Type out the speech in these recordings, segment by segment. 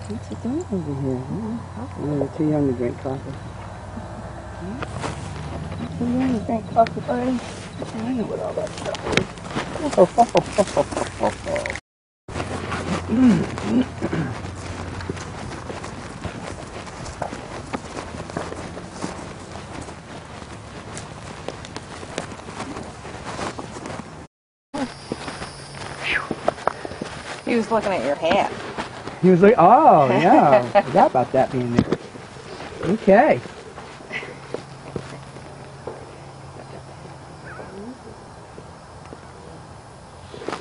What's it doing over here? You're too young to drink coffee. You're too young to drink coffee, buddy. I know what all that stuff is. He was looking at your hat. He was like, oh, yeah. Forgot about that being there. Okay.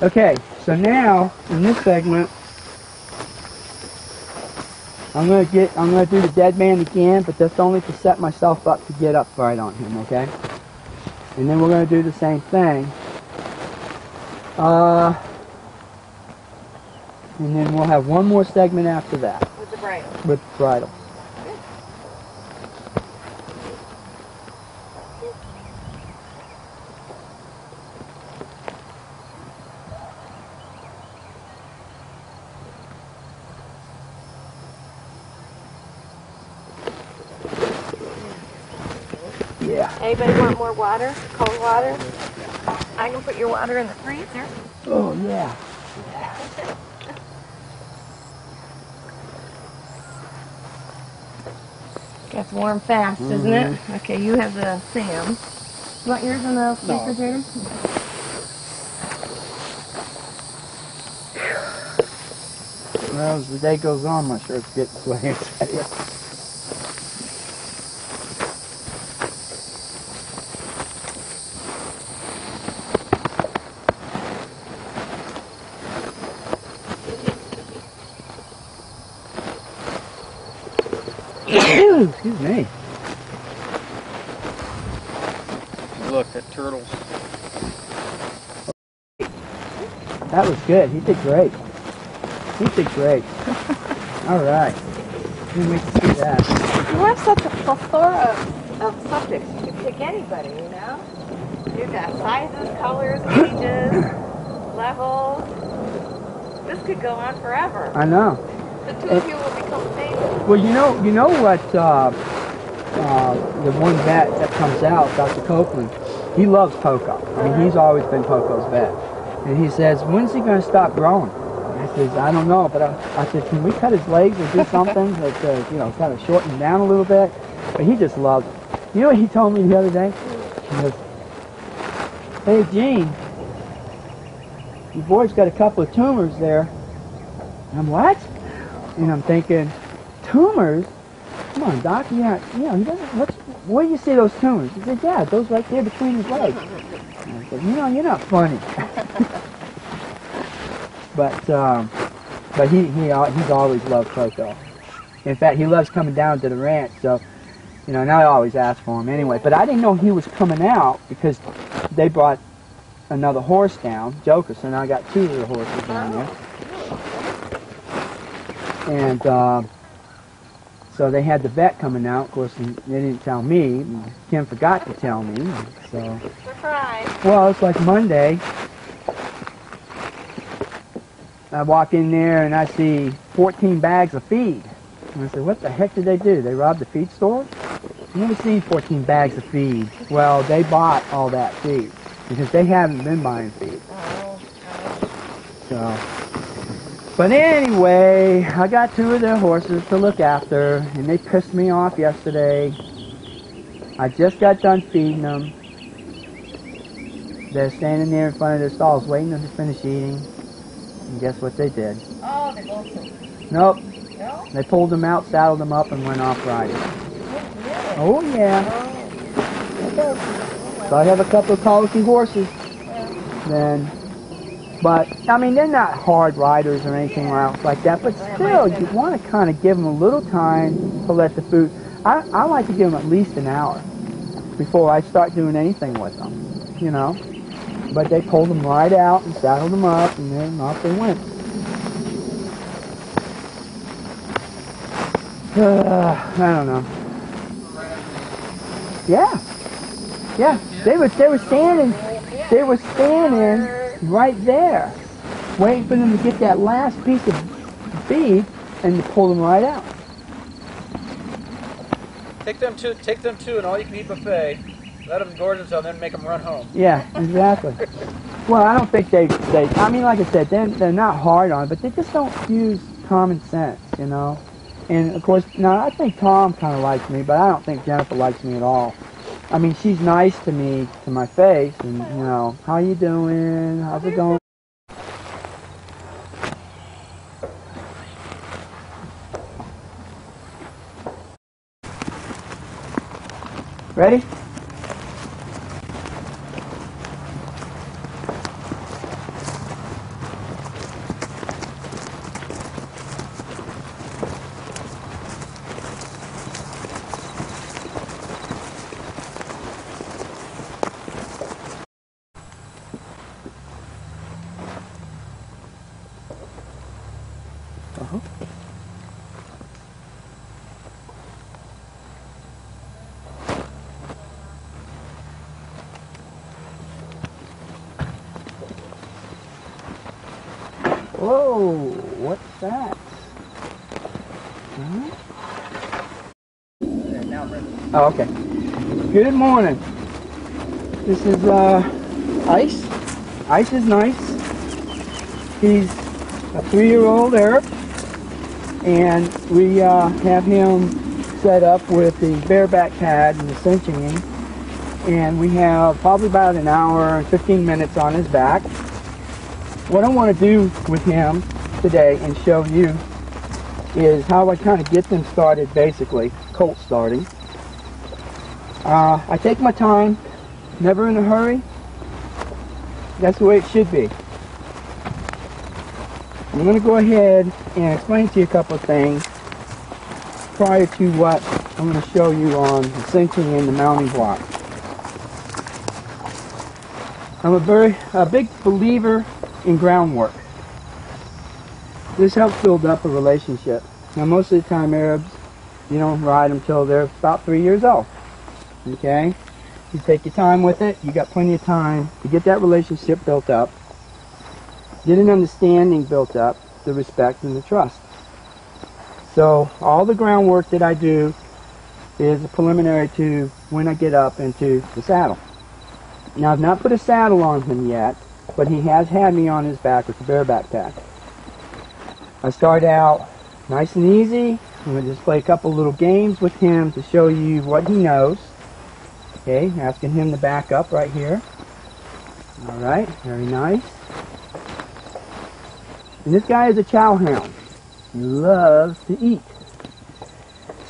Okay, so now, in this segment, I'm gonna do the dead man again, but that's only to set myself up to get up right on him, okay? And then we're gonna do the same thing. And then we'll have one more segment after that. With the bridle. With the bridle. Yeah. Anybody want more water? Cold water? I can put your water in the freezer. Oh, yeah. Gets warm fast, doesn't it? Okay, you have the Sam. You want yours in the refrigerator? Well, as the day goes on, my shirt's getting sweaty. Excuse me. Look at turtles. That was good. He did great. He did great. All right. Can't wait to see that. You have such a plethora of subjects. You can pick anybody, you know? You've got sizes, colors, ages, levels. This could go on forever. I know. The two of you will become famous. Well, you know what? The one vet that comes out, Dr. Copeland, he loves Poco. I mean, he's always been Poco's vet. And he says, when's he going to stop growing? I says, I don't know, but I said, can we cut his legs or do something that, kind of shorten him down a little bit? But he just loves it. You know what he told me the other day? He goes, hey, Gene, your boy's got a couple of tumors there. And I'm, what? And I'm thinking, tumors? Come on, Doc, yeah, he doesn't, where do you see those tumors? He said, yeah, those right there between his legs. And I said, you're not funny. But he's always loved Poco. In fact, he loves coming down to the ranch, so, and I always ask for him anyway. But I didn't know he was coming out because they brought another horse down, Joker, so now I got two of the horses down there. And so they had the vet coming out. Of course, they didn't tell me. Kim forgot to tell me. So, surprise. well, it's like Monday. I walk in there and I see 14 bags of feed. And I said, what the heck did they do? They robbed the feed store? I've never seen 14 bags of feed. Well, they bought all that feed because they haven't been buying feed. So, but anyway, I got two of their horses to look after, and they pissed me off yesterday. I just got done feeding them. They're standing there in front of their stalls waiting to finish eating. And guess what they did? Oh, they both took. Nope. No? They pulled them out, saddled them up, and went off riding. Oh, yeah. So I have a couple of colicky horses. Then, but, I mean, they're not hard riders or anything else like that, but still, you want to kind of give them a little time to let the food. I like to give them at least an hour before I start doing anything with them, But they pulled them right out and saddled them up, and then off they went. I don't know. Yeah. They were standing right there, waiting for them to get that last piece of feed, and you pull them right out. Take them to an all-you-can-eat buffet. Let them gorge themselves, then make them run home. Yeah, exactly. Well, I don't think they I mean, like I said, they're not hard on it, but they just don't use common sense, you know. And of course, now I think Tom kind of likes me, but I don't think Jennifer likes me at all. I mean, she's nice to me, to my face, and you know, how you doing? How's it going? Ready? Whoa, what's that? Huh? Oh, okay. Good morning. This is Ice. Ice is nice. He's a 3-year-old Arab, and we have him set up with the bareback pad and the cinching, and we have probably about an hour and 15 minutes on his back. What I want to do with him today and show you is how I kind of get them started, basically, colt starting. I take my time, never in a hurry. That's the way it should be. I'm going to go ahead and explain to you a couple of things prior to what I'm going to show you on the cinching and the mounting block. I'm a big believer in groundwork. This helps build up a relationship. Now, most of the time, Arabs, you don't ride them till they're about 3 years old. Okay? You take your time with it. You got plenty of time to get that relationship built up, get an understanding built up, the respect and the trust. So all the groundwork that I do is a preliminary to when I get up into the saddle. Now, I've not put a saddle on him yet, but he has had me on his back with the bareback pad. I start out nice and easy. I'm going to just play a couple little games with him to show you what he knows. Okay, asking him to back up right here. All right, very nice. And this guy is a chow hound. He loves to eat.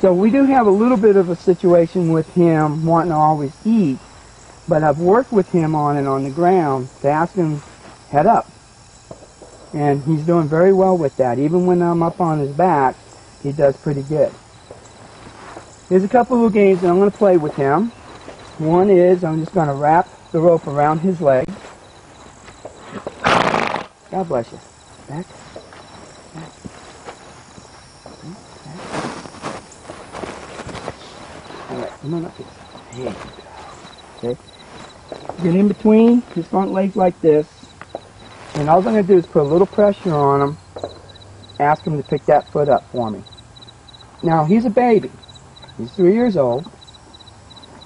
So we do have a little bit of a situation with him wanting to always eat, but I've worked with him on it on the ground to ask him, head up. And he's doing very well with that. Even when I'm up on his back, he does pretty good. Here's a couple of games that I'm going to play with him. One is I'm just going to wrap the rope around his leg. God bless you. Back. Back. All right, come on up here. There you go. Okay. Get in between his front legs like this. And all I'm going to do is put a little pressure on him. Ask him to pick that foot up for me. Now, he's a baby. He's 3 years old.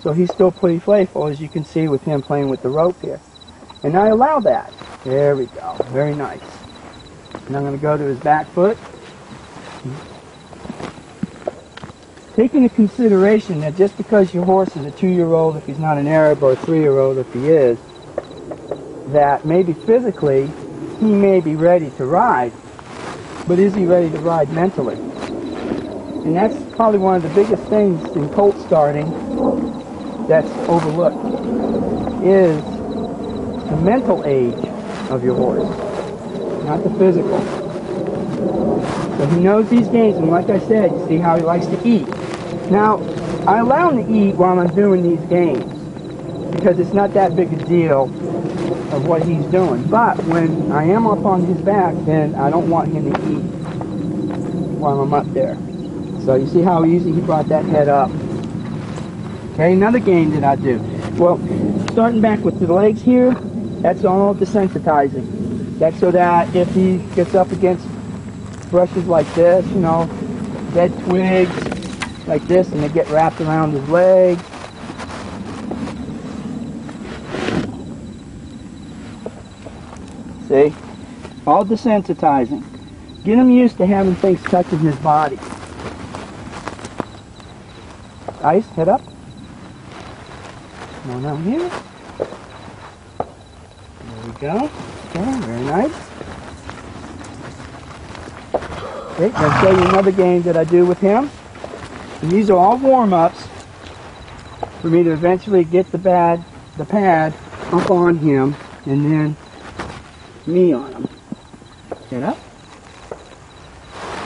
So he's still pretty playful, as you can see with him playing with the rope here. And I allow that. There we go. Very nice. And I'm going to go to his back foot. Take into consideration that just because your horse is a 2-year-old, if he's not an Arab, or a 3-year-old if he is, that maybe physically he may be ready to ride, but is he ready to ride mentally? And that's probably one of the biggest things in colt starting that's overlooked, is the mental age of your horse, not the physical. So he knows these games, and like I said, you see how he likes to eat. Now, I allow him to eat while I'm doing these games, because it's not that big a deal of what he's doing. But when I am up on his back, then I don't want him to eat while I'm up there. So you see how easy he brought that head up. Okay, another game that I do. Well, starting back with the legs here, that's all desensitizing. That's so that if he gets up against brushes like this, you know, dead twigs like this, and they get wrapped around his leg. See? All desensitizing. Get him used to having things touching his body. Ice, head up. Come on out here. There we go. Okay, very nice. Okay, I'm going to show you another game that I do with him. And these are all warm-ups for me to eventually get the pad up on him, and then me on him. Head up.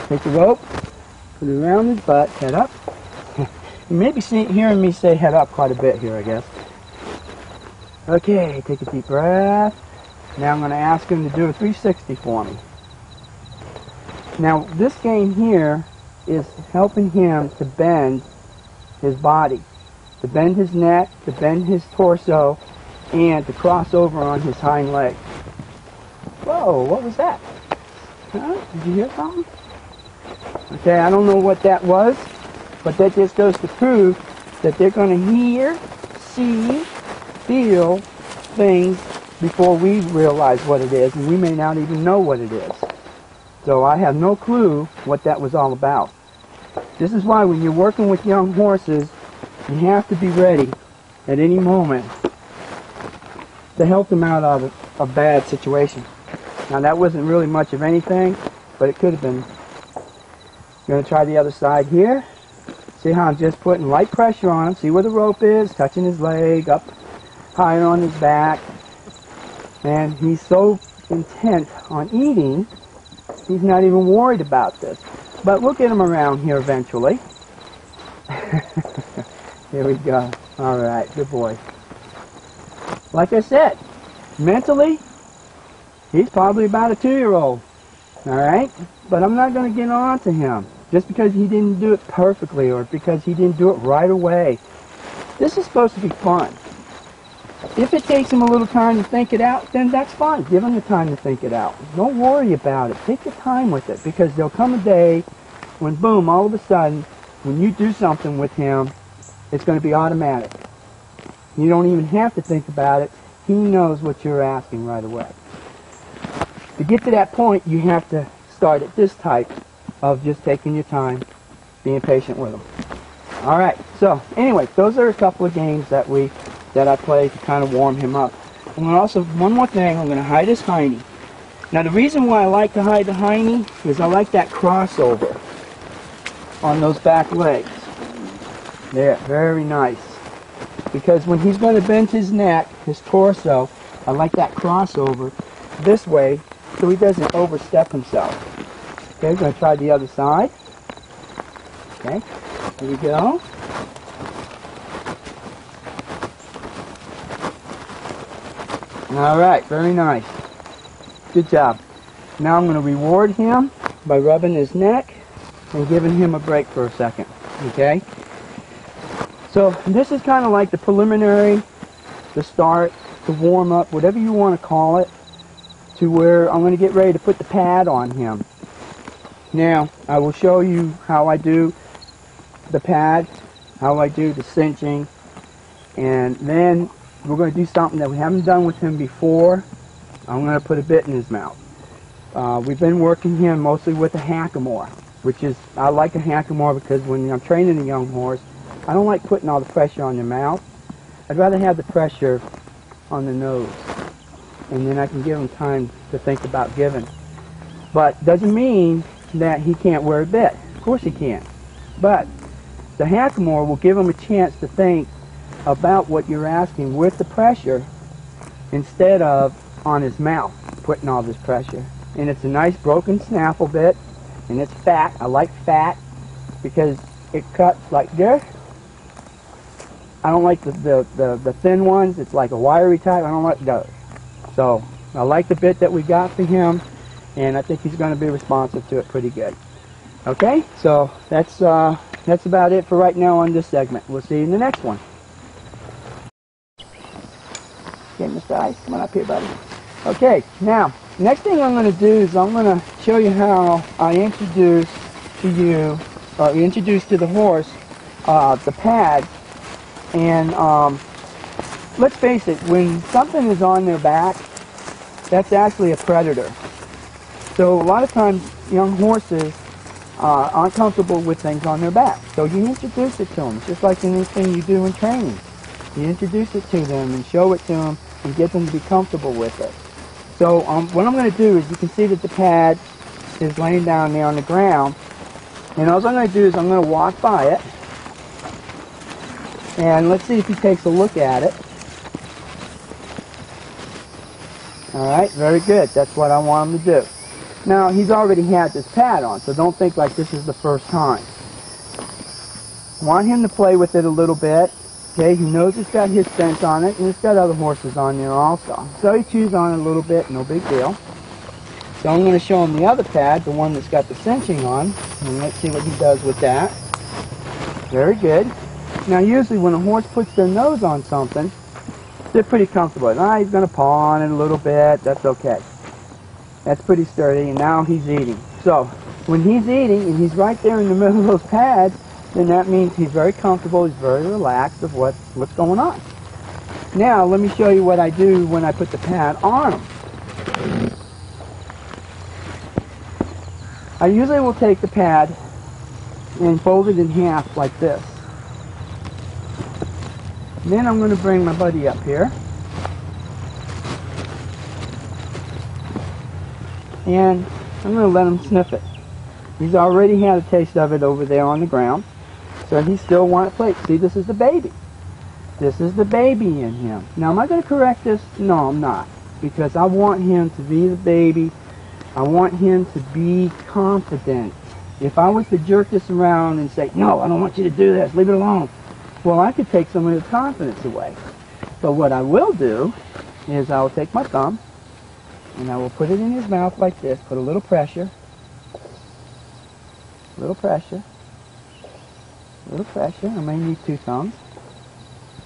Take the rope, put it around his butt, head up. You may be hearing me say head up quite a bit here, I guess. Okay, take a deep breath. Now I'm going to ask him to do a 360 for me. Now, this game here is helping him to bend his body, to bend his neck, to bend his torso, and to cross over on his hind leg. Whoa, what was that? Huh? Did you hear something? Okay, I don't know what that was, but that just goes to prove that they're going to hear, see, feel things before we realize what it is, and we may not even know what it is. So I have no clue what that was all about. This is why when you're working with young horses, you have to be ready at any moment to help them out of a bad situation. Now that wasn't really much of anything, but it could have been. I'm going to try the other side here. See how I'm just putting light pressure on him. See where the rope is, touching his leg, up higher on his back. And he's so intent on eating, he's not even worried about this. But we'll get him around here eventually. Here we go. All right, good boy. Like I said, mentally, he's probably about a 2-year-old. All right? But I'm not going to get on to him just because he didn't do it perfectly or because he didn't do it right away. This is supposed to be fun. If it takes him a little time to think it out, then that's fine. Give him the time to think it out. Don't worry about it. Take your time with it, because there'll come a day when, boom, all of a sudden, when you do something with him, it's going to be automatic. You don't even have to think about it. He knows what you're asking right away. To get to that point, you have to start at this type of just taking your time, being patient with him. All right, so anyway, those are a couple of games that I play to kind of warm him up. I'm going to also, one more thing, I'm going to hide his hiney. Now the reason why I like to hide the hiney is I like that crossover on those back legs. There, very nice. Because when he's going to bend his neck, his torso, I like that crossover this way so he doesn't overstep himself. Okay, I'm going to try the other side. Okay, here we go. All right, very nice. Good job. Now I'm going to reward him by rubbing his neck and giving him a break for a second. Okay? So this is kind of like the preliminary, the start, the warm-up, whatever you want to call it, to where I'm going to get ready to put the pad on him. Now, I will show you how I do the pad, how I do the cinching, and then we're going to do something that we haven't done with him before. I'm going to put a bit in his mouth. We've been working him mostly with a hackamore, which is, I like a hackamore because when I'm training a young horse, I don't like putting all the pressure on their mouth. I'd rather have the pressure on the nose, and then I can give him time to think about giving. But doesn't mean that he can't wear a bit. Of course he can. But the hackamore will give him a chance to think about what you're asking with the pressure instead of on his mouth putting all this pressure. And it's a nice broken snaffle bit, and it's fat. I like fat because it cuts like this. I don't like the thin ones. It's like a wiry type. I don't like those. So I like the bit that we got for him, and I think he's going to be responsive to it pretty good. Okay, so that's about it for right now on this segment. We'll see you in the next one. Okay, Mr. Ice, come on up here, buddy. Okay, now, next thing I'm going to do is I'm going to show you how I introduce to you, or introduce to the horse, the pads. And let's face it, when something is on their back, that's actually a predator. So a lot of times young horses aren't comfortable with things on their back. So you introduce it to them. It's just like anything you do in training. You introduce it to them and show it to them and get them to be comfortable with it. So what I'm going to do is, you can see that the pad is laying down there on the ground. And all I'm going to do is I'm going to walk by it. And let's see if he takes a look at it. Alright, very good. That's what I want him to do. Now, he's already had this pad on, so don't think like this is the first time. Want him to play with it a little bit. Okay, he knows it's got his scent on it, and it's got other horses on there also. So he chews on it a little bit, no big deal. So I'm going to show him the other pad, the one that's got the cinching on, and let's see what he does with that. Very good. Now usually when a horse puts their nose on something, they're pretty comfortable. He's going to paw on it a little bit, that's okay. That's pretty sturdy, and now he's eating. So when he's eating, and he's right there in the middle of those pads, then that means he's very comfortable, he's very relaxed of what's going on. Now, let me show you what I do when I put the pad on him. I usually will take the pad and fold it in half like this. Then I'm going to bring my buddy up here. And I'm going to let him sniff it. He's already had a taste of it over there on the ground. So he still wants to play. See, this is the baby. This is the baby in him. Now, am I going to correct this? No, I'm not. Because I want him to be the baby. I want him to be confident. If I was to jerk this around and say, no, I don't want you to do this, leave it alone, well, I could take some of his confidence away. But what I will do is I will take my thumb and I will put it in his mouth like this, put a little pressure, little pressure, little pressure. I may need 2 thumbs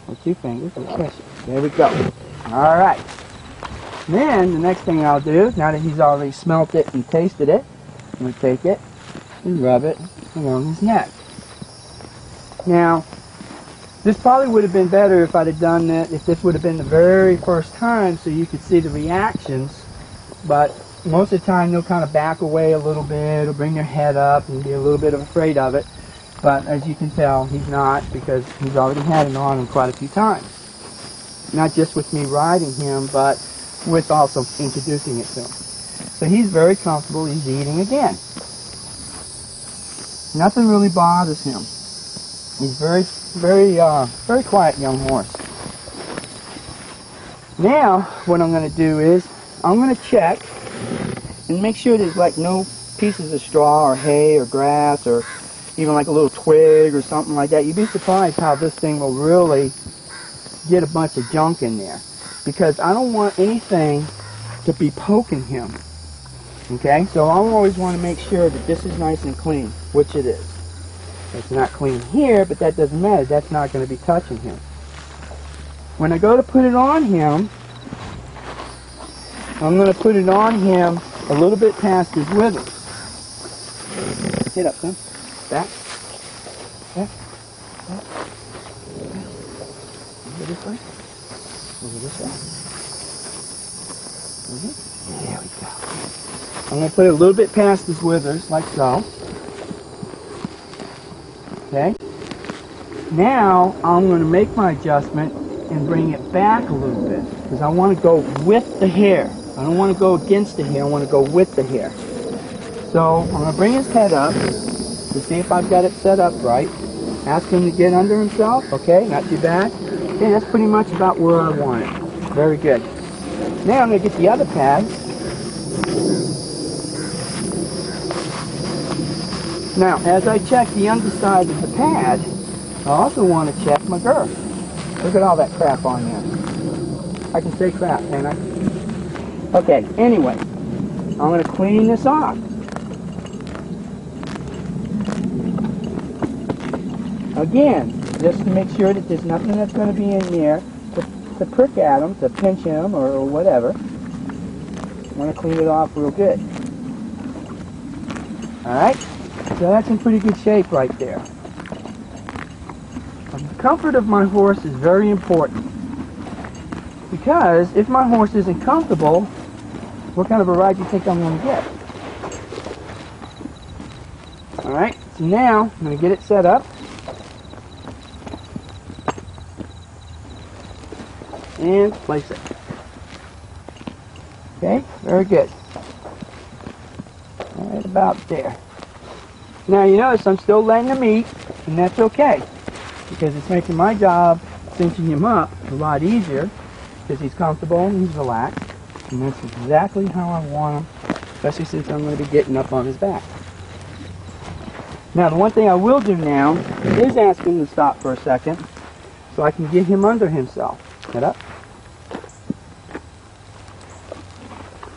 or 2 fingers, little pressure. There we go. All right. Then the next thing I'll do, now that he's already smelt it and tasted it, I'm going to take it and rub it along his neck. Now, this probably would have been better if I'd have done that, if this would have been the very first time so you could see the reactions. But most of the time they'll kind of back away a little bit or bring their head up and be a little bit afraid of it. But as you can tell, he's not, because he's already had it on him quite a few times. Not just with me riding him, but with also introducing it to him. So he's very comfortable. He's eating again. Nothing really bothers him. He's very quiet young horse. Now, what I'm going to do is, I'm going to check and make sure there's like no pieces of straw or hay or grass or even like a little twig or something like that. You'd be surprised how this thing will really get a bunch of junk in there, because I don't want anything to be poking him. Okay, so I always want to make sure that this is nice and clean, which it is. It's not clean here, but that doesn't matter. That's not going to be touching him. When I go to put it on him, I'm going to put it on him a little bit past his withers. Get up, son. Back. Back. Back. Over this way. Over this way. There we go. I'm going to put it a little bit past his withers, like so. Okay. Now, I'm going to make my adjustment and bring it back a little bit, because I want to go with the hair. I don't want to go against the hair, I want to go with the hair. So, I'm going to bring his head up to see if I've got it set up right. Ask him to get under himself. Okay, not too bad. Okay, that's pretty much about where I want it. Very good. Now I'm going to get the other pad. Now, as I check the underside of the pad, I also want to check my girth. Look at all that crap on there. I can say crap, can't I? Okay, anyway, I'm going to clean this off. Again, just to make sure that there's nothing that's going to be in there to prick at him, to pinch him, or whatever. want to clean it off real good. Alright, so that's in pretty good shape right there. The comfort of my horse is very important, because if my horse isn't comfortable, what kind of a ride do you think I'm going to get? Alright, so now I'm going to get it set up. And place it. Okay, very good. Right about there. Now you notice I'm still letting him eat, and that's okay, because it's making my job cinching him up a lot easier, because he's comfortable and he's relaxed, and that's exactly how I want him, especially since I'm going to be getting up on his back. Now the one thing I will do now is ask him to stop for a second, so I can get him under himself. Get up.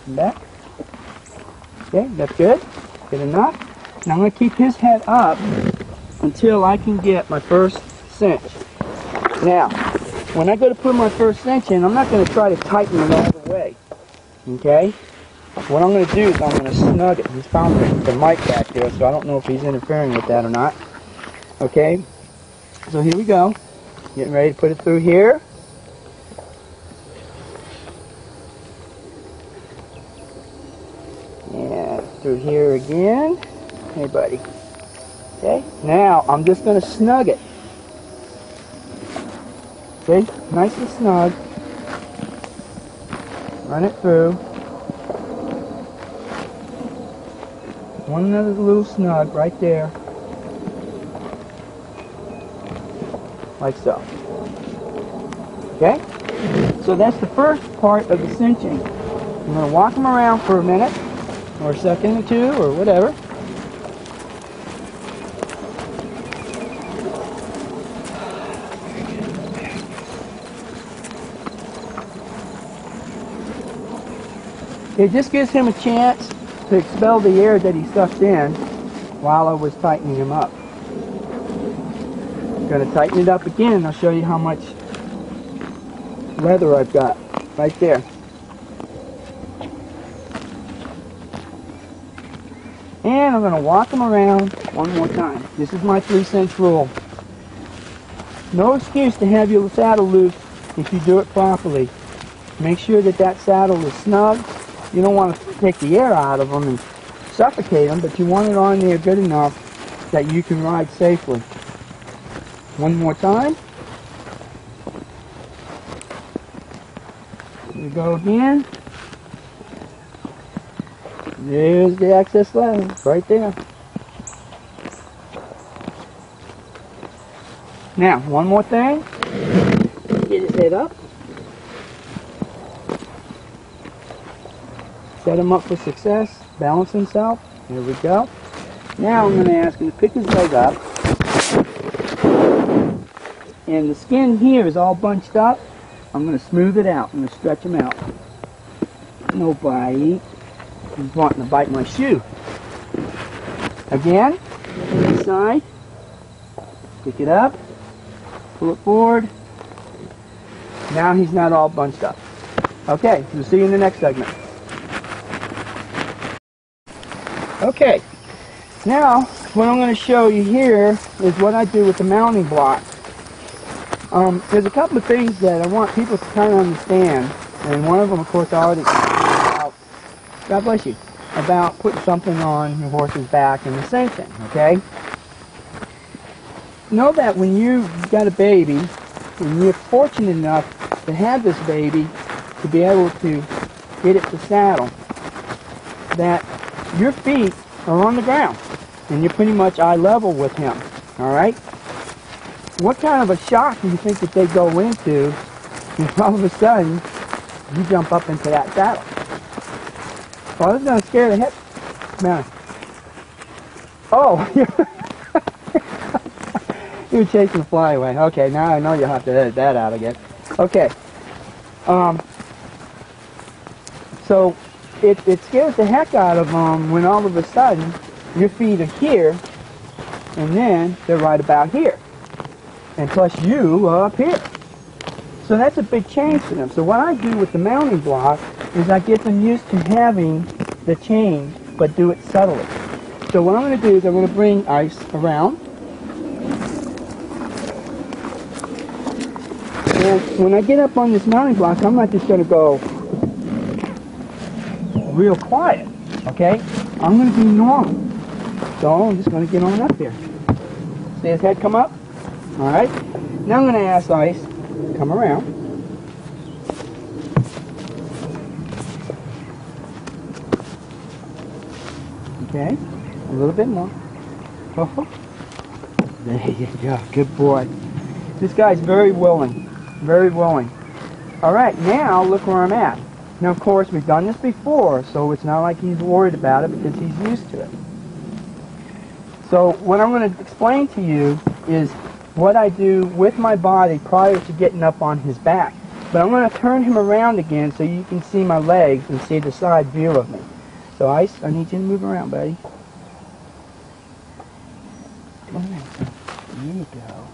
Back. Okay, that's good. Good enough. Now I'm going to keep his head up until I can get my first cinch. Now, when I go to put my first cinch in, I'm not going to try to tighten it all the way. Okay? What I'm going to do is I'm going to snug it. He's found the mic back there, so I don't know if he's interfering with that or not. Okay? So here we go. Getting ready to put it through here. Through here again. Hey, buddy. Okay, now I'm just going to snug it. Okay, nice and snug. Run it through. One other little snug right there. Like so. Okay, so that's the first part of the cinching. I'm going to walk him around for a minute, or a second or two, or whatever. It just gives him a chance to expel the air that he sucked in while I was tightening him up. I'm going to tighten it up again, and I'll show you how much leather I've got right there. And I'm going to walk him around one more time. This is my 3-cinch rule. No excuse to have your saddle loose if you do it properly. Make sure that that saddle is snug. You don't want to take the air out of them and suffocate them, but you want it on there good enough that you can ride safely. One more time. Here we go again. There's the excess leather right there. Now, one more thing. Get his head up. Set him up for success. Balance himself. Here we go. Now I'm going to ask him to pick his leg up. And the skin here is all bunched up. I'm going to smooth it out. I'm going to stretch him out. No bite. He's wanting to bite my shoe. Again, this side. Pick it up. Pull it forward. Now he's not all bunched up. Okay, we'll see you in the next segment. Okay, now what I'm going to show you here is what I do with the mounting block. There's a couple of things that I want people to kind of understand, and one of them, of course, I already about, God bless you, about putting something on your horse's back and the same thing, okay? Know that when you've got a baby, and you're fortunate enough to have this baby to be able to get it to saddle, that your feet are on the ground, and you're pretty much eye level with him, all right? What kind of a shock do you think that they go into if all of a sudden you jump up into that saddle? Well, this is going to scare the heck. Man. Oh, you're chasing the fly away. Okay, now I know you'll have to edit that out again. Okay. So it scares the heck out of them when all of a sudden your feet are here and then they're right about here. And plus you are up here. So that's a big change for them. So what I do with the mounting block is I get them used to having the change, but do it subtly. So what I'm going to do is I'm going to bring ice around. And when I get up on this mounting block, I'm not just going to go real quiet, okay? I'm going to be normal. So I'm just going to get on up here. See his head come up? All right. Now I'm going to ask ice, come around. Okay, a little bit more. Oh, there you go, good boy. This guy's very willing, very willing. All right, now look where I'm at. Now, of course, we've done this before, so it's not like he's worried about it because he's used to it. So what I'm going to explain to you is what I do with my body prior to getting up on his back. But I'm going to turn him around again so you can see my legs and see the side view of me. So Ice, I need you to move around, buddy. Come on, there you go.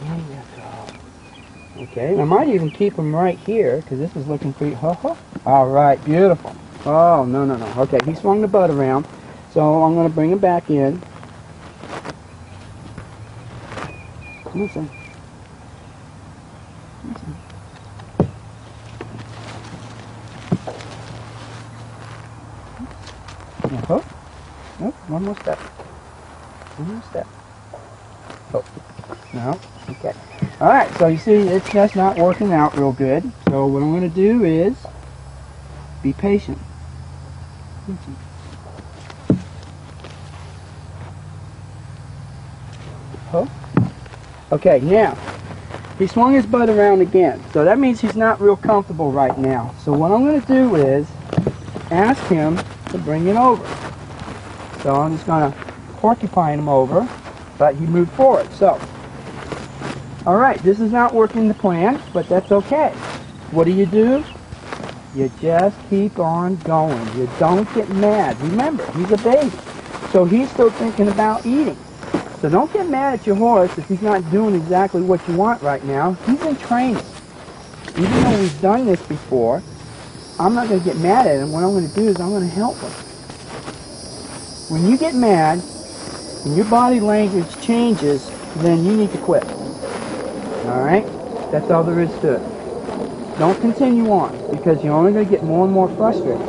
There you go. Okay, I might even keep him right here because this is looking pretty. All right, beautiful. Oh, no, no, no. Okay, he swung the butt around, so I'm going to bring him back in. Listen. Listen. Oh, nope, one more step. One more step. Oh, no, okay. All right, so you see it's just not working out real good. So what I'm going to do is be patient. Oh, okay, now he swung his butt around again. So that means he's not real comfortable right now. So what I'm going to do is ask him to bring it over. So I'm just going to porcupine him over, but he moved forward. So, all right, this is not working the plan, but that's okay. What do? You just keep on going. You don't get mad. Remember, he's a baby, so he's still thinking about eating. So don't get mad at your horse if he's not doing exactly what you want right now. He's in training. Even though we've done this before, I'm not going to get mad at him. What I'm going to do is I'm going to help him. When you get mad and your body language changes, then you need to quit. All right? That's all there is to it. Don't continue on because you're only going to get more and more frustrated.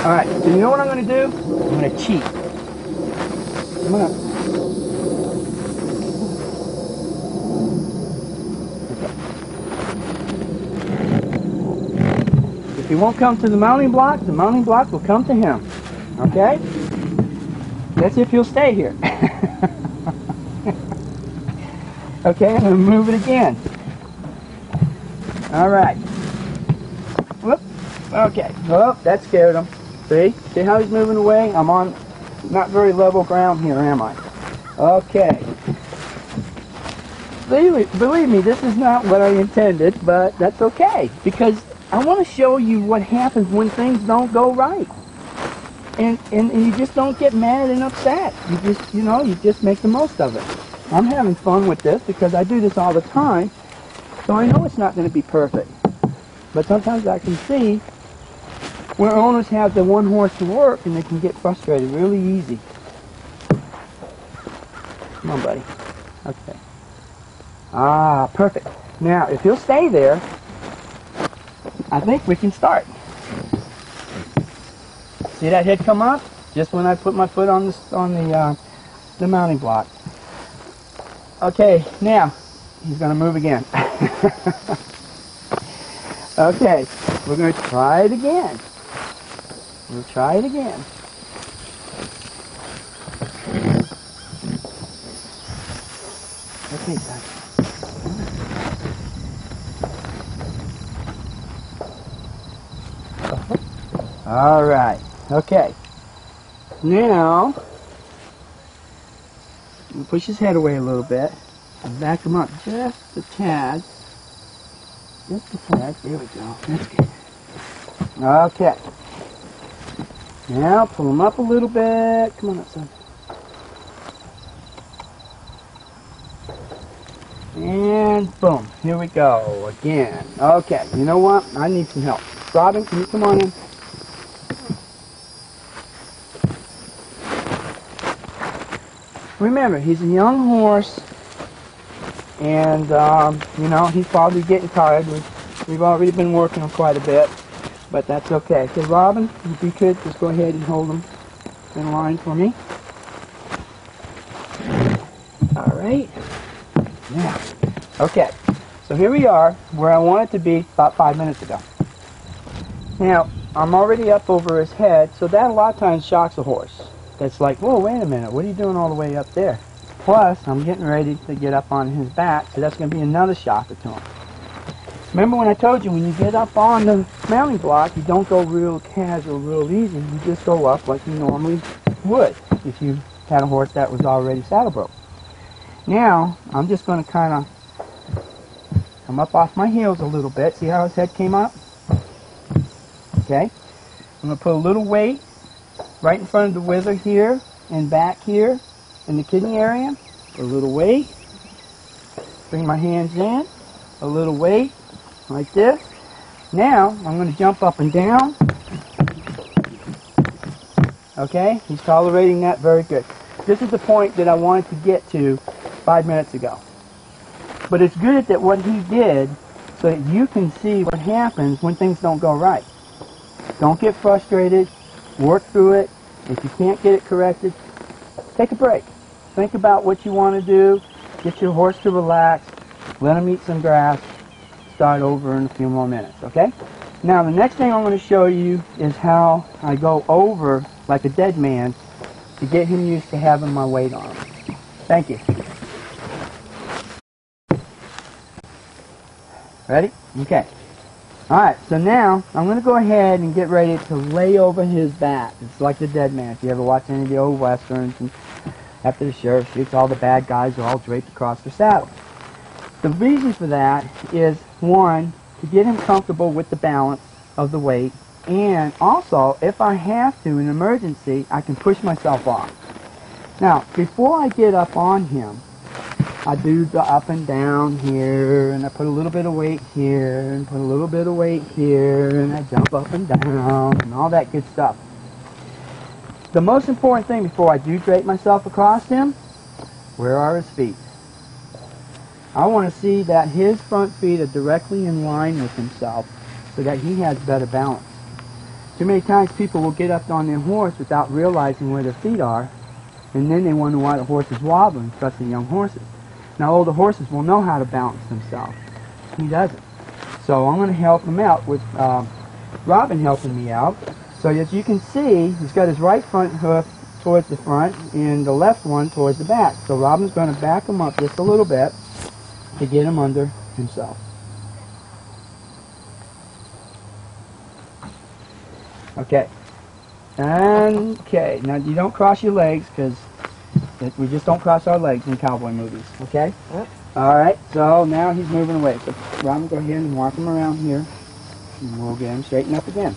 All right, so you know what I'm going to do? I'm going to cheat. Come on up. If he won't come to the mounting block will come to him. Okay? That's if he'll stay here. Okay, I'm going to move it again. All right. Whoop. Okay. Oh, that scared him. See? See how he's moving away? I'm on not very level ground here, am I? Okay. Believe me, this is not what I intended, but that's okay. Because I want to show you what happens when things don't go right. And you just don't get mad and upset. You just make the most of it. I'm having fun with this because I do this all the time. So I know it's not going to be perfect. But sometimes I can see where owners have the one horse to work and they can get frustrated really easy. Come on, buddy. Okay. Ah, perfect. Now, if you'll stay there, I think we can start. See that head come up? Just when I put my foot on the mounting block. Okay, now he's going to move again. Okay, we're going to try it again. We'll try it again. Okay, son. All right. Okay. Now, we'll push his head away a little bit and back him up just a tad. Just a tad. There we go. That's good. Okay. Now, pull him up a little bit. Come on up, son. And And boom, here we go again. Okay, you know what? I need some help. Robin, can you come on in? Remember, he's a young horse, and you know, he's probably getting tired. We've already been working him quite a bit, but that's okay. So Robin, if you could just go ahead and hold him in line for me. All right. Now, okay. So here we are, where I wanted to be about 5 minutes ago. Now, I'm already up over his head, so that a lot of times shocks a horse. It's like, whoa, wait a minute, what are you doing all the way up there? Plus, I'm getting ready to get up on his back, so that's going to be another shocker to him. Remember when I told you, when you get up on the mounting block, you don't go real casual, real easy. You just go up like you normally would if you had a horse that was already saddle broke. Now, I'm just going to kind of come up off my heels a little bit. See how his head came up? Okay. I'm going to put a little weight right in front of the wither here and back here in the kidney area. A little weight. Bring my hands in. A little weight like this. Now I'm going to jump up and down. Okay, he's tolerating that very good. This is the point that I wanted to get to 5 minutes ago. But it's good that what he did so that you can see what happens when things don't go right. Don't get frustrated. Work through it. If you can't get it corrected, take a break. Think about what you want to do. Get your horse to relax. Let him eat some grass. Start over in a few more minutes, okay? Now, the next thing I'm going to show you is how I go over like a dead man to get him used to having my weight on him. Thank you. Ready? Okay. Alright, so now I'm going to go ahead and get ready to lay over his back. It's like the dead man. If you ever watch any of the old westerns, and after the sheriff shoots, all the bad guys are all draped across their saddle. The reason for that is, one, to get him comfortable with the balance of the weight, and also, if I have to, in an emergency, I can push myself off. Now, before I get up on him, I do the up and down here, and I put a little bit of weight here, and put a little bit of weight here, and I jump up and down, and all that good stuff. The most important thing before I do drape myself across him, where are his feet? I want to see that his front feet are directly in line with himself so that he has better balance. Too many times people will get up on their horse without realizing where their feet are, and then they wonder why the horse is wobbling, especially young horses. Now, older horses will know how to balance themselves. He doesn't. So I'm going to help him out with Robin helping me out. So as you can see, he's got his right front hoof towards the front and the left one towards the back. So Robin's going to back him up just a little bit to get him under himself. Okay. Okay. Now you don't cross your legs because we just don't cross our legs in cowboy movies. Okay? Yep. Alright, so now he's moving away. So Robin, go ahead and walk him around here. And we'll get him straightened up again.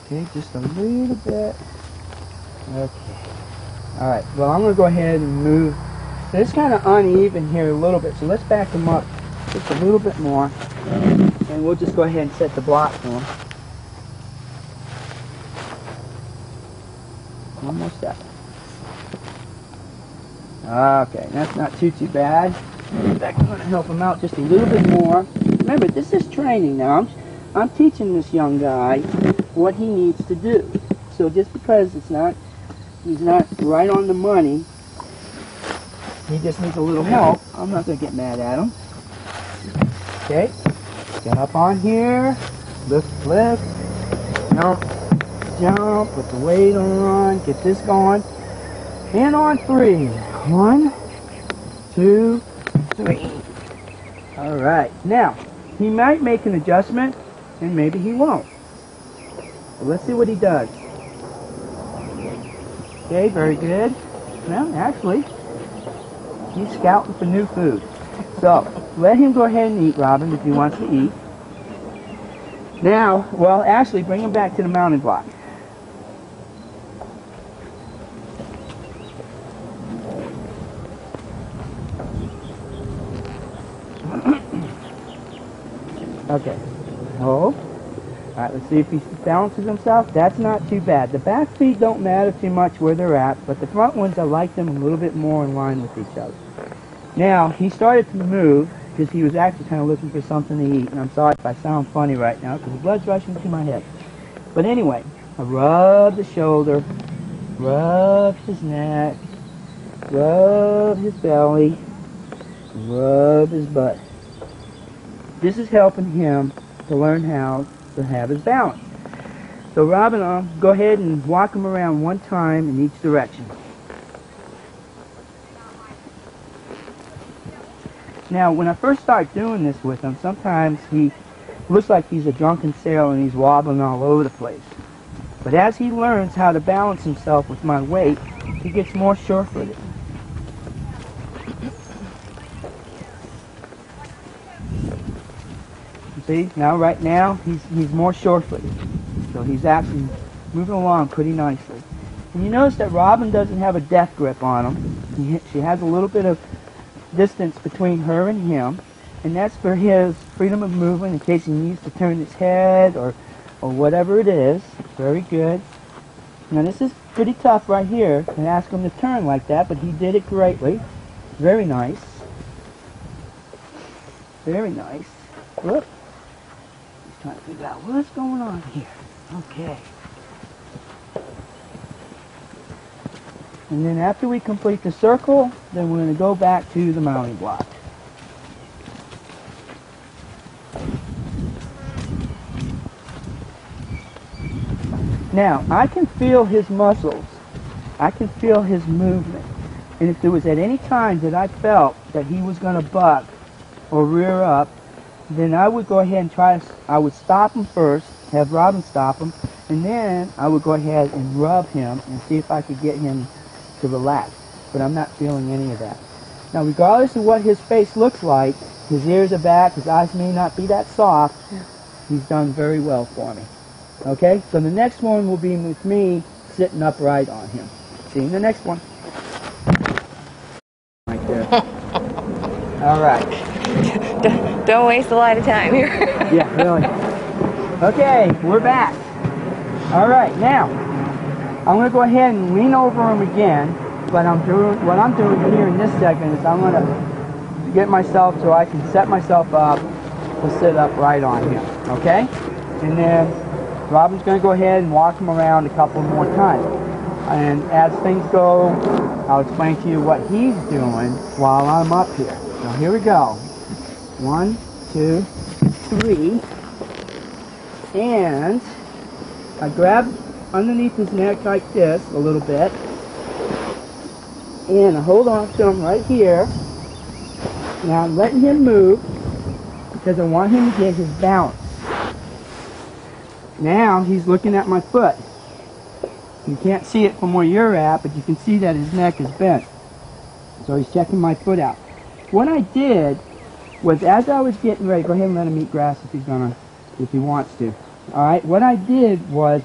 Okay, just a little bit. Okay. Alright, well I'm going to go ahead and move. So it's kind of uneven here a little bit, so let's back him up just a little bit more. And we'll just go ahead and set the block for him. One more step. Okay, that's not too bad. In fact, I'm going to help him out just a little bit more. Remember, this is training now. I'm teaching this young guy what he needs to do. So just because he's not right on the money, he just needs a little help, I'm not going to get mad at him. Okay, get up on here, lift, jump, jump, put the weight on, get this going. And on 3. 1, 2, 3. Alright, now, he might make an adjustment, and maybe he won't. So let's see what he does. Okay, very good. Well, actually, he's scouting for new food. So, let him go ahead and eat, Robin, if he wants to eat. Now, well, actually, bring him back to the mounting block. Okay. Hold. Alright, let's see if he balances himself. That's not too bad. The back feet don't matter too much where they're at, but the front ones, I like them a little bit more in line with each other. Now, he started to move because he was actually kind of looking for something to eat. And I'm sorry if I sound funny right now because the blood's rushing to my head. But anyway, I rub the shoulder, rub his neck, rub his belly, rub his butt. This is helping him to learn how to have his balance. So Robin, go ahead and walk him around one time in each direction. Now, when I first start doing this with him, sometimes he looks like he's a drunken sailor and he's wobbling all over the place. But as he learns how to balance himself with my weight, he gets more sure-footed. See, now right now, he's more sure-footed. So he's actually moving along pretty nicely. And you notice that Robin doesn't have a death grip on him. She has a little bit of distance between her and him, and that's for his freedom of movement in case he needs to turn his head or whatever it is. Very good. Now this is pretty tough right here to ask him to turn like that, but he did it greatly. Very nice. Very nice. Whoop. He's trying to figure out what's going on here. Okay. And then after we complete the circle, then we're going to go back to the mounting block. Now, I can feel his muscles. I can feel his movement. And if there was at any time that I felt that he was going to buck or rear up, then I would go ahead and I would stop him first, have Robin stop him, and then I would go ahead and rub him and see if I could get him to relax, but I'm not feeling any of that. Now, regardless of what his face looks like, his ears are back, his eyes may not be that soft, he's done very well for me. Okay, so the next one will be with me sitting upright on him. See you in the next one. Right there. All right. Don't waste a lot of time here. Yeah, really. Okay, we're back. All right, now, I'm going to go ahead and lean over him again, but what I'm doing here in this segment is I'm going to get myself so I can set myself up to sit upright on him, okay? And then Robin's going to go ahead and walk him around a couple more times. And as things go, I'll explain to you what he's doing while I'm up here. So here we go. 1, 2, 3. And I grab underneath his neck like this a little bit, and I hold on to him right here. Now I'm letting him move because I want him to get his balance. Now he's looking at my foot. You can't see it from where you're at, but you can see that his neck is bent. So he's checking my foot out. What I did was, as I was getting ready, go ahead and let him eat grass if he wants to. All right. What I did was,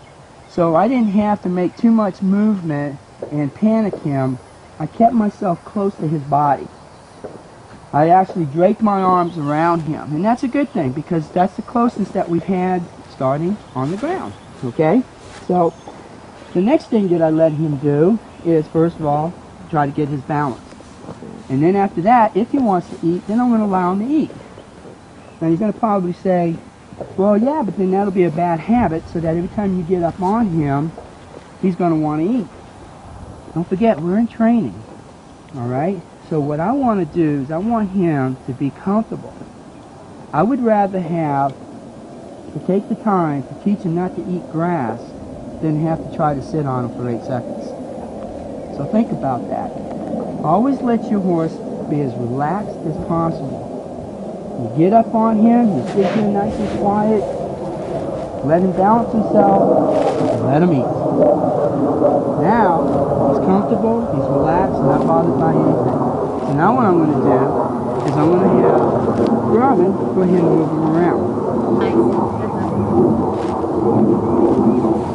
so I didn't have to make too much movement and panic him, I kept myself close to his body. I actually draped my arms around him, and that's a good thing because that's the closest that we've had starting on the ground. Okay. So the next thing that I let him do is, first of all, try to get his balance. And then after that, if he wants to eat, then I'm going to allow him to eat. Now he's going to probably say, well, yeah, but then that'll be a bad habit, so that every time you get up on him, he's going to want to eat. Don't forget, we're in training. All right? So what I want to do is I want him to be comfortable. I would rather to take the time to teach him not to eat grass than have to try to sit on him for 8 seconds. So think about that. Always let your horse be as relaxed as possible. You get up on him, you sit here nice and quiet, let him balance himself, and let him eat. Now, he's comfortable, he's relaxed, not bothered by anything. So now what I'm going to do is I'm going to have Robin go ahead and move him around.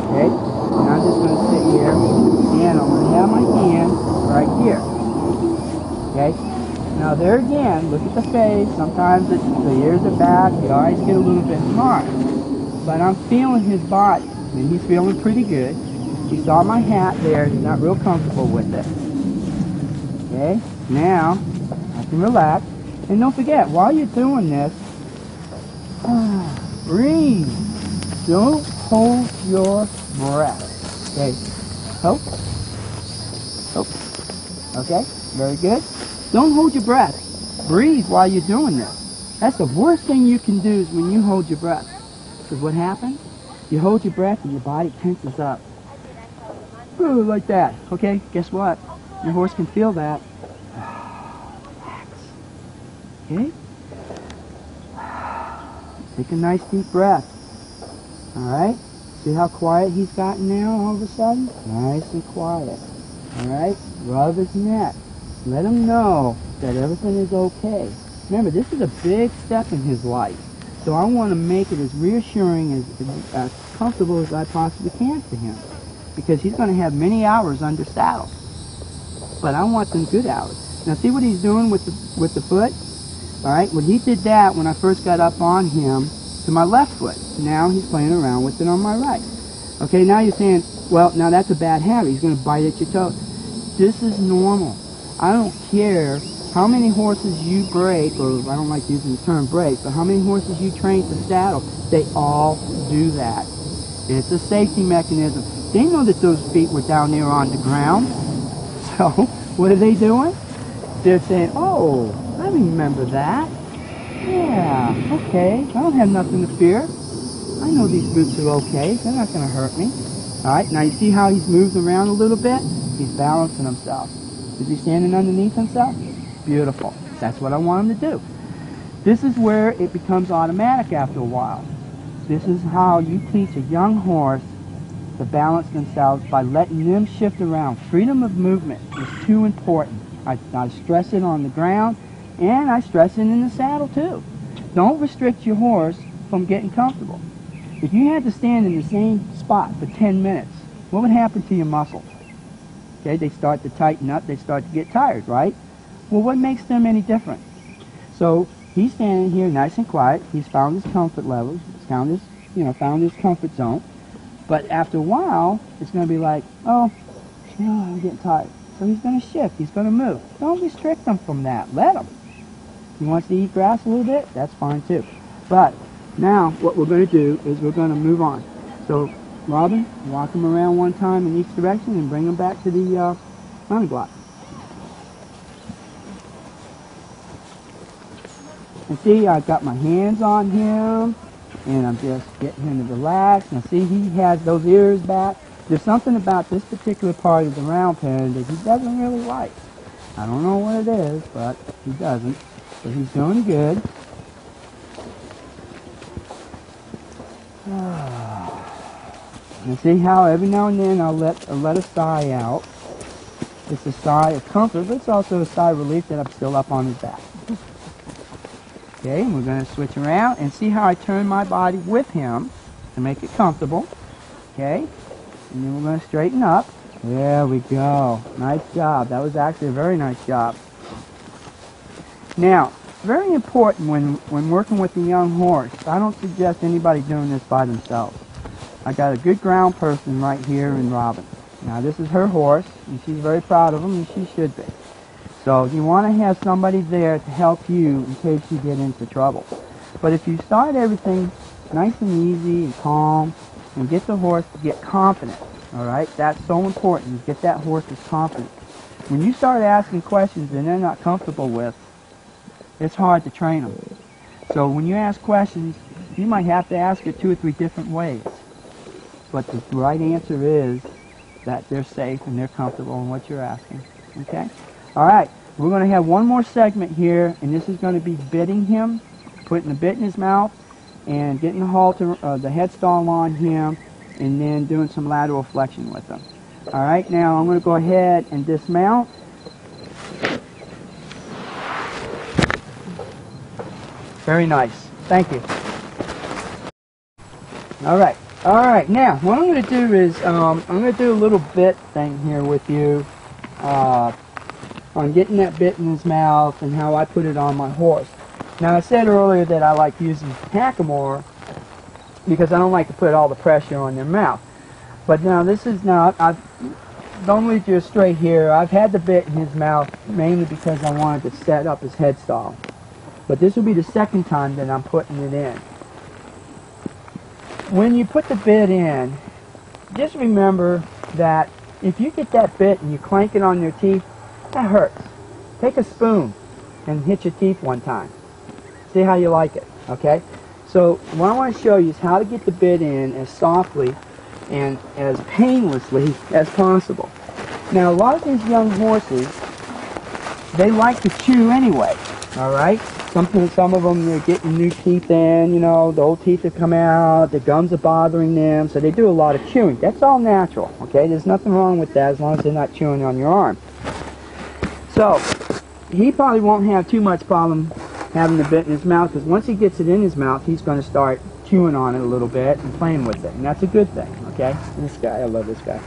Okay, and I'm just going to sit here, and I'm going to have my hand right here. Okay, now there again, look at the face. Sometimes the ears are back, the eyes get a little bit hard. But I'm feeling his body, and he's feeling pretty good. He saw my hat there, he's not real comfortable with it. Okay, now I can relax. And don't forget, while you're doing this, breathe. Don't hold your breath. Okay, hope. Okay, very good. Don't hold your breath. Breathe while you're doing this. That's the worst thing you can do is when you hold your breath. Because what happens? You hold your breath and your body tenses up. Ooh, like that. Okay, guess what? Your horse can feel that. Relax. Okay? Take a nice deep breath. Alright? See how quiet he's gotten now all of a sudden? Nice and quiet. Alright? Rub his neck. Let him know that everything is okay. Remember, this is a big step in his life. So I want to make it as reassuring, as comfortable as I possibly can for him. Because he's going to have many hours under saddle. But I want them good hours. Now see what he's doing with the foot? Alright, well he did that when I first got up on him to my left foot. Now he's playing around with it on my right. Okay, now you're saying, well, now that's a bad habit. He's going to bite at your toes. This is normal. I don't care how many horses you break, or I don't like using the term break, but how many horses you train to saddle, they all do that. It's a safety mechanism. They know that those feet were down there on the ground. So, what are they doing? They're saying, oh, I remember that. Yeah, okay, I don't have nothing to fear. I know these boots are okay. They're not going to hurt me. Alright, now you see how he's moved around a little bit? He's balancing himself. Is he standing underneath himself? Beautiful. That's what I want him to do. This is where it becomes automatic after a while. This is how you teach a young horse to balance themselves by letting them shift around. Freedom of movement is too important. I stress it on the ground, and I stress it in the saddle too. Don't restrict your horse from getting comfortable. If you had to stand in the same spot for 10 minutes, what would happen to your muscles? Okay, they start to tighten up, they start to get tired, right? Well, what makes them any different? So he's standing here nice and quiet. He's found his comfort level. He's found his comfort zone. But after a while, it's going to be like, oh, I'm getting tired. So he's going to shift. He's going to move. Don't restrict him from that. Let him. He wants to eat grass a little bit. That's fine too. But now what we're going to do is we're going to move on. So Robin, walk him around one time in each direction and bring him back to the mounting block. And see, I've got my hands on him, and I'm just getting him to relax. Now see, he has those ears back. There's something about this particular part of the round pen that he doesn't really like. I don't know what it is, but he doesn't. But he's doing good. And see how every now and then I'll let a sigh out. It's a sigh of comfort, but it's also a sigh of relief that I'm still up on his back. Okay, and we're going to switch around and see how I turn my body with him to make it comfortable. Okay, and then we're going to straighten up. There we go. Nice job. That was actually a very nice job. Now, very important when working with a young horse, I don't suggest anybody doing this by themselves. I got a good ground person right here in Robin. Now this is her horse, and she's very proud of him, and she should be. So you want to have somebody there to help you in case you get into trouble. But if you start everything nice and easy and calm, and get the horse to get confident, all right? That's so important, is get that horse's confidence. When you start asking questions that they're not comfortable with, it's hard to train them. So when you ask questions, you might have to ask it 2 or 3 different ways. But the right answer is that they're safe and they're comfortable in what you're asking. Okay? All right. We're going to have one more segment here, and this is going to be bitting him, putting the bit in his mouth, and getting the halter, the headstall on him, and then doing some lateral flexion with him. All right. Now I'm going to go ahead and dismount. Very nice. Thank you. Alright, now what I'm going to do is I'm going to do a little bit thing here with you on getting that bit in his mouth and how I put it on my horse. Now I said earlier that I like using hackamore because I don't like to put all the pressure on their mouth. But now this is don't lead you astray here. I've had the bit in his mouth mainly because I wanted to set up his head stall. But this will be the second time that I'm putting it in. When you put the bit in, just remember that if you get that bit and you clank it on your teeth, that hurts. Take a spoon and hit your teeth one time. See how you like it, okay? So what I want to show you is how to get the bit in as softly and as painlessly as possible. Now a lot of these young horses, they like to chew anyway, alright? Some of them, they're getting new teeth in, you know, the old teeth have come out, the gums are bothering them, so they do a lot of chewing. That's all natural, okay? There's nothing wrong with that as long as they're not chewing on your arm. So, he probably won't have too much problem having the bit in his mouth, because once he gets it in his mouth, he's going to start chewing on it a little bit and playing with it, and that's a good thing, okay? This guy, I love this guy.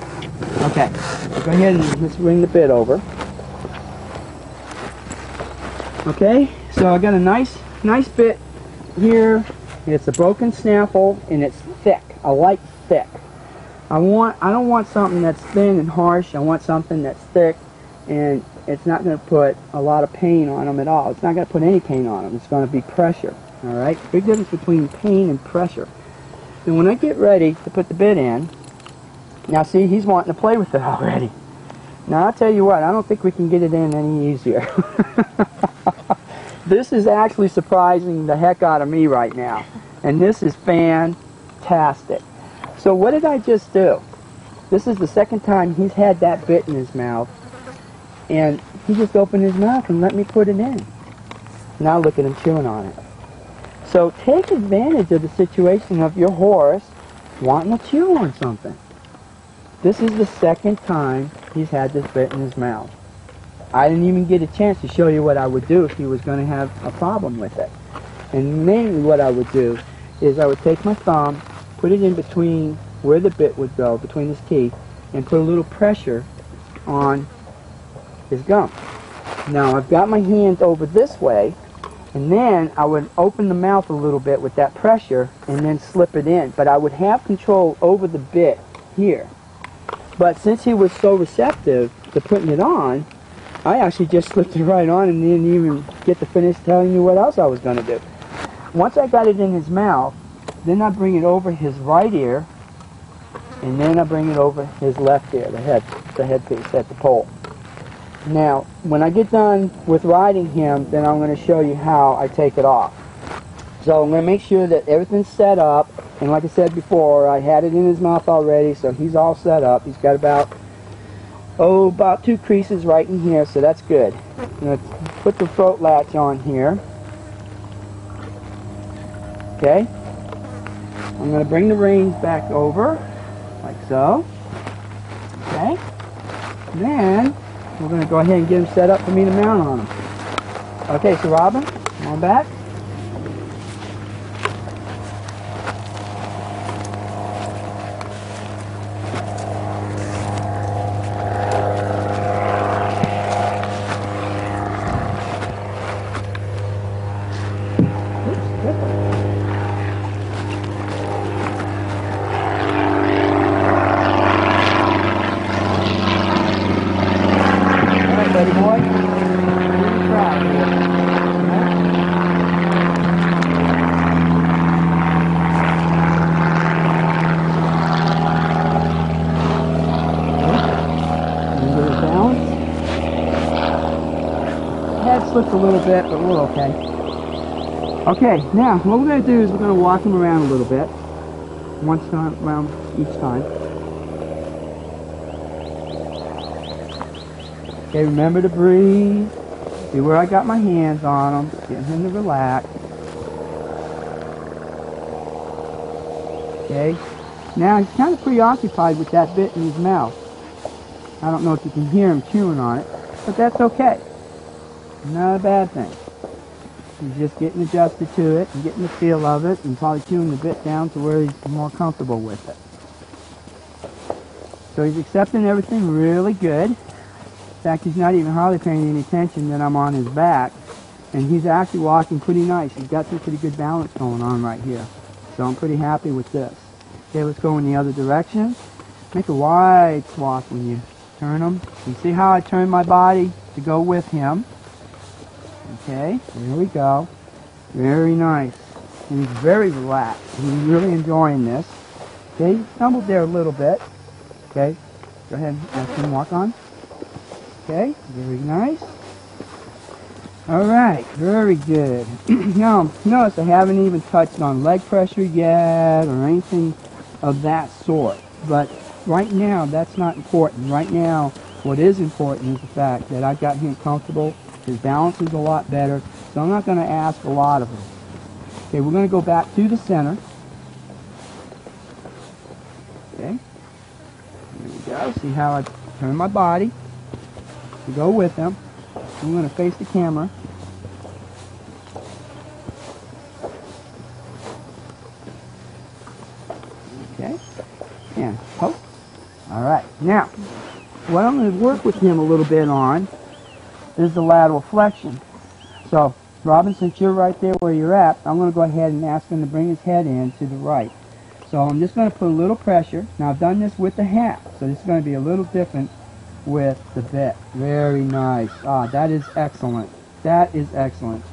Okay, so go ahead and let's bring the bit over. Okay, so I got a nice bit here. It's a broken snaffle and it's thick. I like thick. I don't want something that's thin and harsh. I want something that's thick and it's not going to put a lot of pain on them at all. It's not going to put any pain on them. It's going to be pressure. All right, big difference between pain and pressure. And when I get ready to put the bit in, now see, he's wanting to play with it already. Now I'll tell you what, I don't think we can get it in any easier. This is actually surprising the heck out of me right now. And this is fantastic. So what did I just do? This is the second time he's had that bit in his mouth. And he just opened his mouth and let me put it in. Now look at him chewing on it. So take advantage of the situation of your horse wanting to chew on something. This is the second time he's had this bit in his mouth. I didn't even get a chance to show you what I would do if he was going to have a problem with it. And mainly what I would do is I would take my thumb, put it in between where the bit would go, between his teeth, and put a little pressure on his gum. Now I've got my hands over this way, and then I would open the mouth a little bit with that pressure and then slip it in. But I would have control over the bit here. But since he was so receptive to putting it on, I actually just slipped it right on and didn't even get to finish telling you what else I was going to do. Once I got it in his mouth, then I bring it over his right ear, and then I bring it over his left ear, the headpiece at the pole. Now, when I get done with riding him, then I'm going to show you how I take it off. So I'm going to make sure that everything's set up, and like I said before, I had it in his mouth already, so he's all set up. He's got about 2 creases right in here, so that's good. I'm going to put the throat latch on here. Okay. I'm going to bring the reins back over, like so. Okay. Then, we're going to go ahead and get him set up for me to mount on him. Okay, so Robin, come on back. Buddy boy, really proud of you. Remember the balance? Head slipped a little bit, but we're okay. Okay, now what we're going to do is we're going to walk him around a little bit. Once around each time. Okay, remember to breathe. See where I got my hands on him. Getting him to relax. Okay. Now he's kind of preoccupied with that bit in his mouth. I don't know if you can hear him chewing on it, but that's okay. Not a bad thing. He's just getting adjusted to it and getting the feel of it and probably tuning the bit down to where he's more comfortable with it. So he's accepting everything really good. In fact, he's not even hardly paying any attention that I'm on his back. And he's actually walking pretty nice. He's got some pretty good balance going on right here. So I'm pretty happy with this. Okay, let's go in the other direction. Make a wide swath when you turn him. You see how I turn my body to go with him. Okay, there we go. Very nice. And he's very relaxed. He's really enjoying this. Okay, he stumbled there a little bit. Okay, go ahead and ask him to walk on. Okay, very nice. Alright, very good. Now, notice I haven't even touched on leg pressure yet or anything of that sort. But right now, that's not important. Right now, what is important is the fact that I've got him comfortable. His balance is a lot better. So I'm not going to ask a lot of him. Okay, we're going to go back to the center. Okay. There we go. See how I turn my body to go with him. I'm going to face the camera. Okay. And hope. All right. Now, what I'm going to work with him a little bit on is the lateral flexion. So, Robin, since you're right there where you're at, I'm going to go ahead and ask him to bring his head in to the right. So I'm just going to put a little pressure. Now I've done this with the hat, so this is going to be a little different with the bit. Very nice. Ah, that is excellent. That is excellent.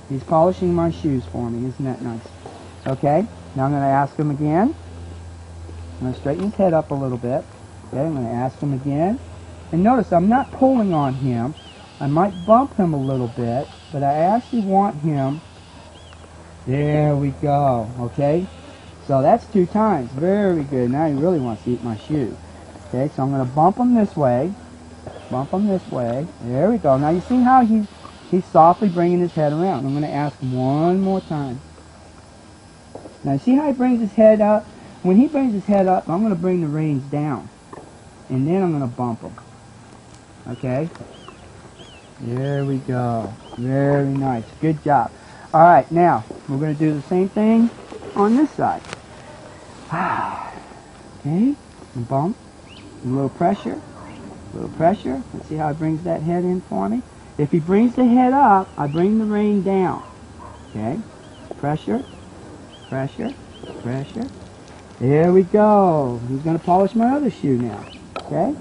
He's polishing my shoes for me. Isn't that nice? Okay, now I'm going to ask him again. I'm going to straighten his head up a little bit. Okay, I'm going to ask him again. And notice I'm not pulling on him. I might bump him a little bit, but I actually want him. There we go. Okay, so that's 2 times. Very good. Now he really wants to eat my shoe. Okay, so I'm going to bump him this way. Bump him this way. There we go. Now you see how he's softly bringing his head around. I'm going to ask him one more time. Now see how he brings his head up? When he brings his head up, I'm going to bring the reins down. And then I'm going to bump him. Okay? There we go. Very nice. Good job. All right, now we're going to do the same thing on this side. Okay? And bump. A little pressure. A little pressure. Let's see how he brings that head in for me. If he brings the head up, I bring the rein down. Okay? Pressure. Pressure. Pressure. There we go. He's going to polish my other shoe now. Okay?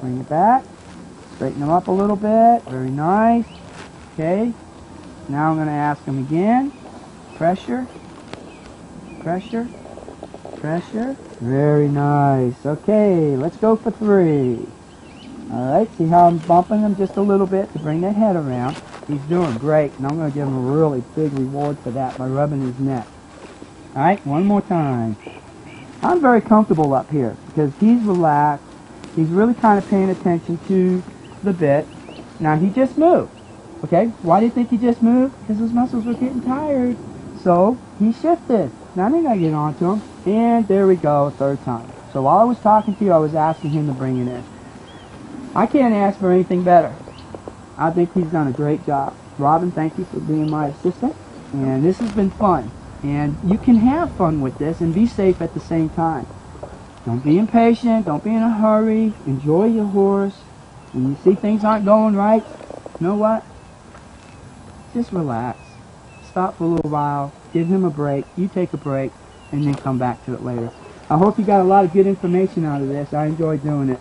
Bring it back. Straighten him up a little bit. Very nice. Okay? Now I'm going to ask him again. Pressure. Pressure. Pressure. Very nice. Okay, let's go for 3. Alright, see how I'm bumping him just a little bit to bring that head around. He's doing great, and I'm going to give him a really big reward for that by rubbing his neck. Alright, one more time. I'm very comfortable up here because he's relaxed. He's really kind of paying attention to the bit. Now he just moved. Okay, why do you think he just moved? Because his muscles were getting tired. So he shifted. Now I think I get on to him. And there we go, 3rd time. So while I was talking to you, I was asking him to bring it in. I can't ask for anything better. I think he's done a great job. Robin, thank you for being my assistant. And this has been fun. And you can have fun with this and be safe at the same time. Don't be impatient. Don't be in a hurry. Enjoy your horse. When you see things aren't going right, you know what? Just relax. Stop for a little while. Give him a break. You take a break. And then come back to it later. I hope you got a lot of good information out of this. I enjoyed doing it.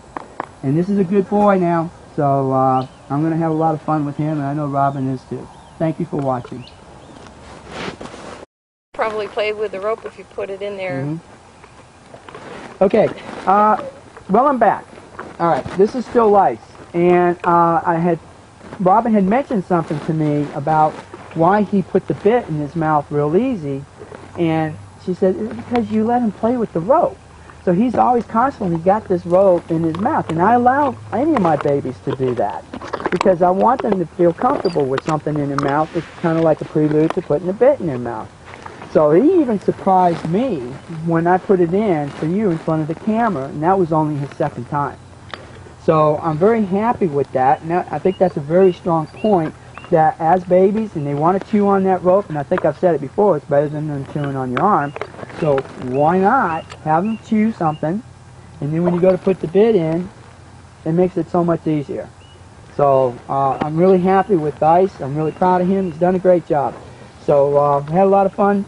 And this is a good boy now. So I'm going to have a lot of fun with him. And I know Robin is too. Thank you for watching. Probably play with the rope if you put it in there. Mm-hmm. Okay. Well, I'm back. All right. This is still lice. And Robin had mentioned something to me about why he put the bit in his mouth real easy. And she said, it's because you let him play with the rope. So he's always constantly got this rope in his mouth. And I allow any of my babies to do that. Because I want them to feel comfortable with something in their mouth. It's kind of like a prelude to putting a bit in their mouth. So he even surprised me when I put it in for you in front of the camera. And that was only his 2nd time. So I'm very happy with that. And I think that's a very strong point that as babies and they want to chew on that rope, and I think I've said it before, it's better than them chewing on your arm. So why not have them chew something, and then when you go to put the bit in, it makes it so much easier. So I'm really happy with Dice. I'm really proud of him. He's done a great job. So we had a lot of fun.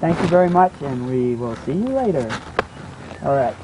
Thank you very much, and we will see you later. All right.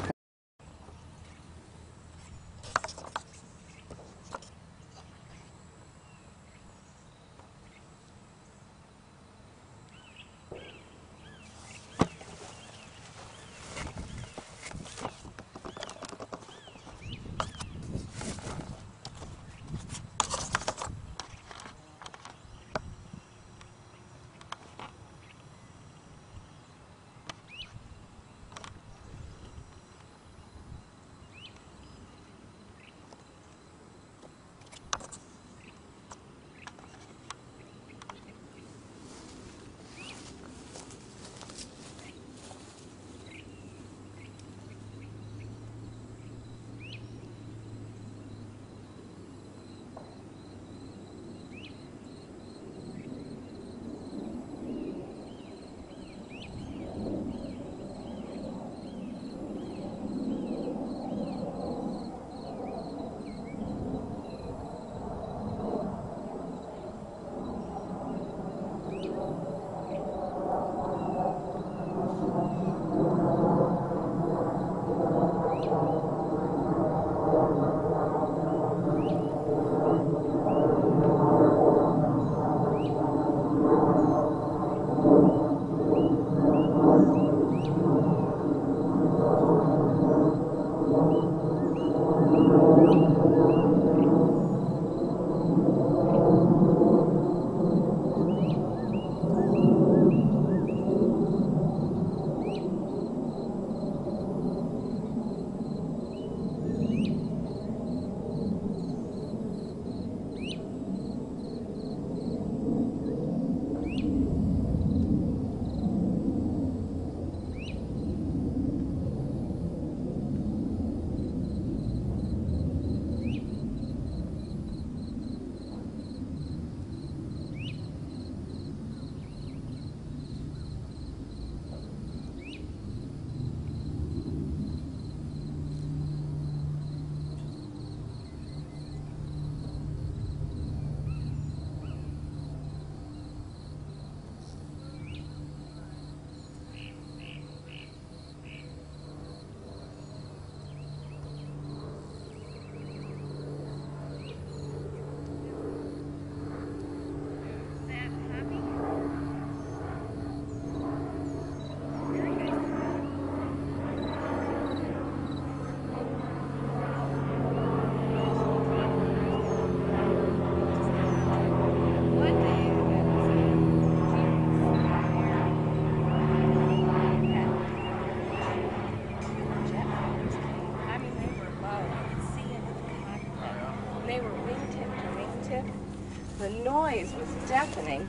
The noise was deafening.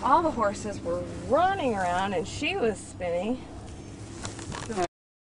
All the horses were running around and she was spinning.